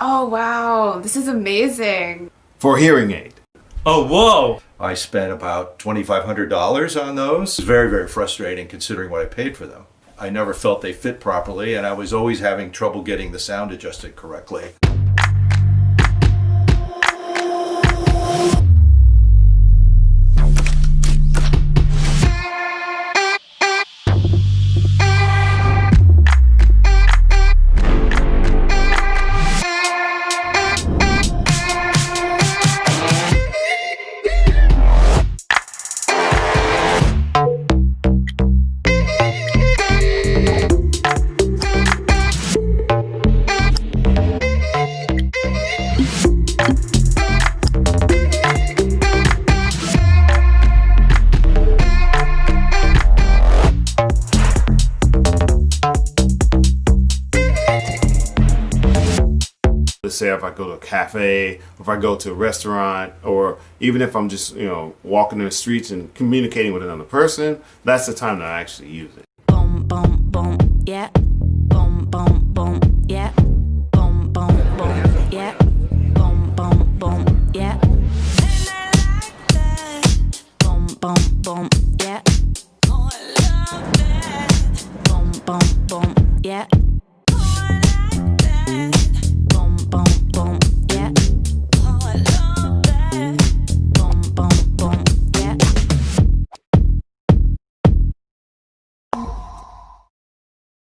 Oh, wow. This is amazing. for a hearing aid. Oh, whoa! I spent about $2,500 on those. It was very, very frustrating considering what I paid for them. I never felt they fit properly, and I was always having trouble getting the sound adjusted correctly. Let's say if I go to a cafe, if I go to a restaurant, or even if I'm just, walking in the streets and communicating with another person, that's the time that I actually use it. Boom, boom, boom, yeah. Boom, boom, boom, yeah.